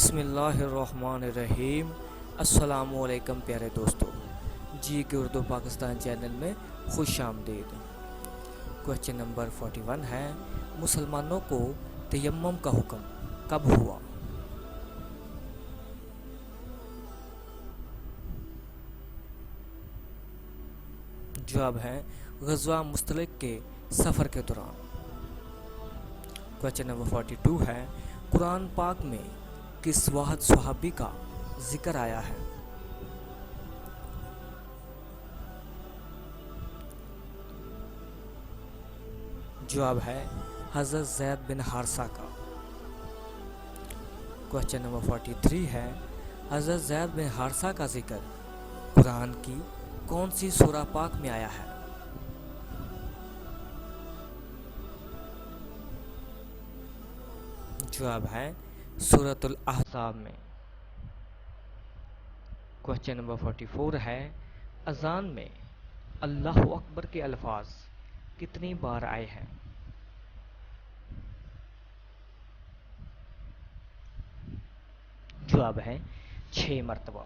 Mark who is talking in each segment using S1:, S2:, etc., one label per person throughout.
S1: बिस्मिल्लाहिर्रहमानिर्रहीम। अस्सलामुअलैकुम प्यारे दोस्तों, जी के उर्दू पाकिस्तान चैनल में खुश आमदीद। क्वेश्चन नंबर 41 है, मुसलमानों को तयम्मुम का हुक्म कब हुआ? जवाब है ग़ज़वा मुस्तलिक के सफ़र के दौरान। क्वेश्चन नंबर 42 है, कुरान पाक में किस वाहिद सहाबी का जिक्र आया है? जवाब है हज़रत ज़ैद बिन हारसा का। क्वेश्चन नंबर 43 है, हज़रत ज़ैद बिन हारसा का जिक्र कुरान की कौन सी सूरा पाक में आया है? जवाब है सूरतुल अहज़ाब में। क्वेश्चन नंबर 44 है, अज़ान में अल्लाहु अकबर के अल्फाज कितनी बार आए हैं? जवाब है 6 मरतबा।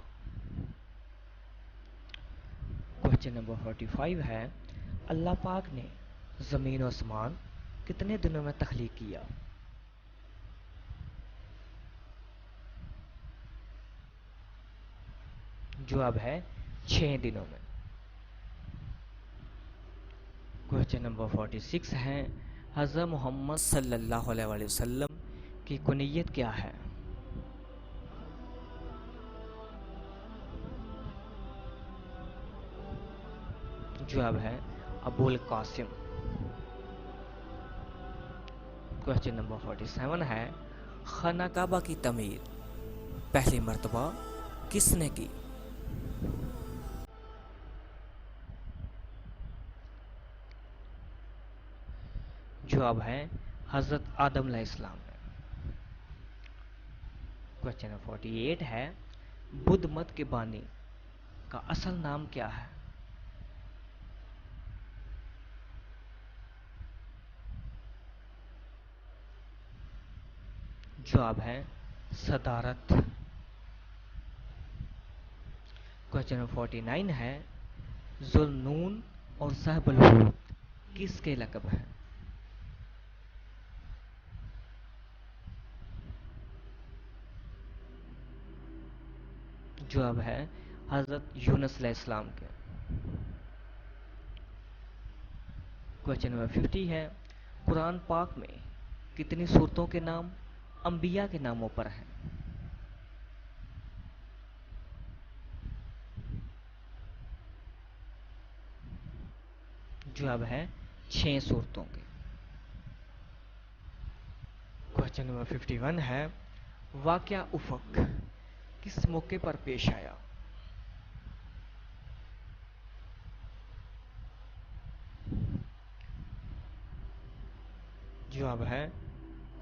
S1: क्वेश्चन नंबर 45 है, अल्लाह पाक ने ज़मीन और आसमान कितने दिनों में तख्लीक किया? जवाब है 6 दिनों में। क्वेश्चन नंबर 46 है, हज़रत मोहम्मद सल्लल्लाहु अलैहि वसल्लम की कुनियत क्या है? जवाब है अबुल कासिम। क्वेश्चन नंबर 47 है, खाना काबा की तमीर पहली मर्तबा किसने की? जवाब है हज़रत आदम अलैहिस्सलाम ने। क्वेश्चन नंबर 48 है, बुद्ध मत के बानी का असल नाम क्या है? जवाब है सदारत। क्वेश्चन नंबर 49 है, ज़ुन्नून और साहिबुल हूद किसके लक़ब हैं? जवाब है हज़रत यूनुस अलैहिस्सलाम के। क्वेश्चन नंबर 50 है, कुरान पाक में कितनी सूरतों के नाम अंबिया के नामों पर हैं? जवाब है 6 सूरतों के। क्वेश्चन नंबर 51 है, वाक़या उफ़क़ किस मौके पर पेश आया? जवाब है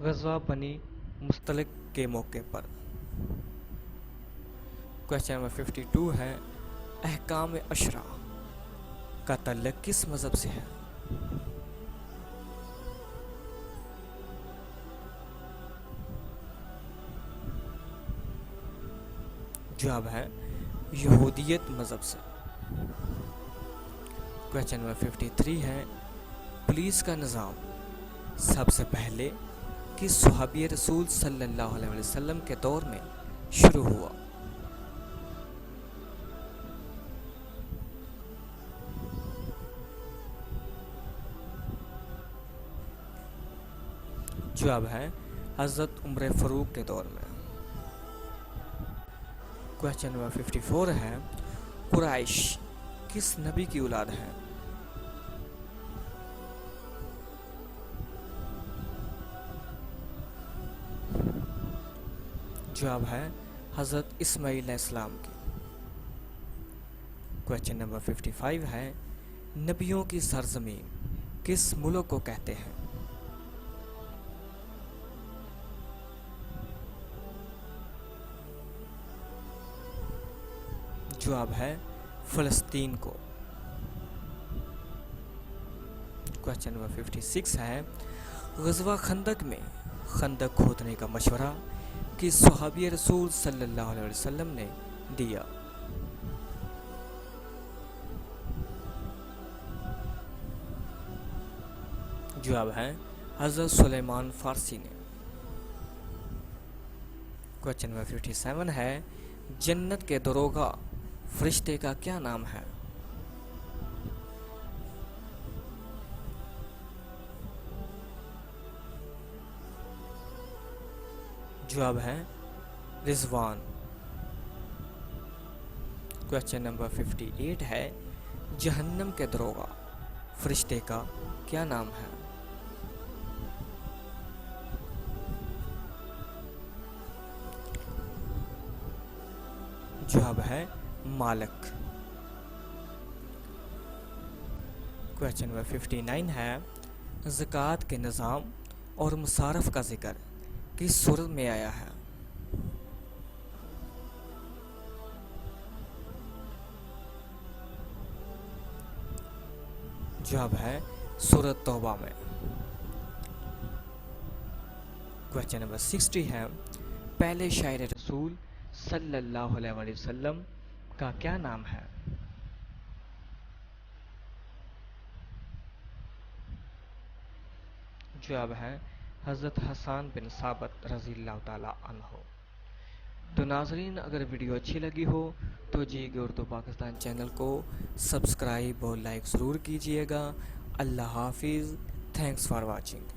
S1: ग़ज़वा बनी मुस्तलिक के मौके पर। क्वेश्चन नंबर 52 है, अहकाम अशरा का तल्लुक़ किस मज़हब से है? जवाब है यहूदियत मज़हब से। क्वेश्चन नंबर 53 है, पुलिस का निज़ाम सबसे पहले किस सहाबी रसूल सल्लल्लाहु अलैहि वसल्लम के दौर में शुरू हुआ? जवाब है हज़रत उमर फ़ारूक के दौर में। क्वेश्चन नंबर 54 है, कुरैश किस नबी की औलाद है? जवाब है हज़रत इस्माईल अलैहिस्सलाम की। क्वेश्चन नंबर 55 है, नबियों की सरज़मीन किस मुल्क को कहते हैं? जवाब है फ़लस्तीन को। क्वेश्चन नंबर 56 है, ग़ज़वा खंदक में खंदक खोदने का मशवरा किस सहाबी रसूल सल्लल्लाहु अलैहि वसल्लम ने दिया? जवाब है हज़रत सुलेमान फ़ारसी ने। क्वेश्चन नंबर 57 है, जन्नत के दरोगा फरिश्ते का क्या नाम है? जवाब है रिजवान। क्वेश्चन नंबर 58 है, जहन्नम के दरोगा फरिश्ते का क्या नाम है? जवाब है मालिक। क्वेश्चन नंबर 59 है, ज़कात के निज़ाम और मुसारफ का जिक्र किस सूरत में आया है? जवाब है सूरत तौबा में। क्वेश्चन नंबर 60 है, पहले शायर रसूल सल्लल्लाहु अलैहि वसल्लम का क्या नाम है? जवाब है हज़रत हसन बिन साबित रज़ियल्लाहु ताला अन्हु। तो नाज़रीन, अगर वीडियो अच्छी लगी हो तो जी के उर्दू पाकिस्तान चैनल को सब्सक्राइब और लाइक ज़रूर कीजिएगा। अल्लाह हाफिज़। Thanks for watching.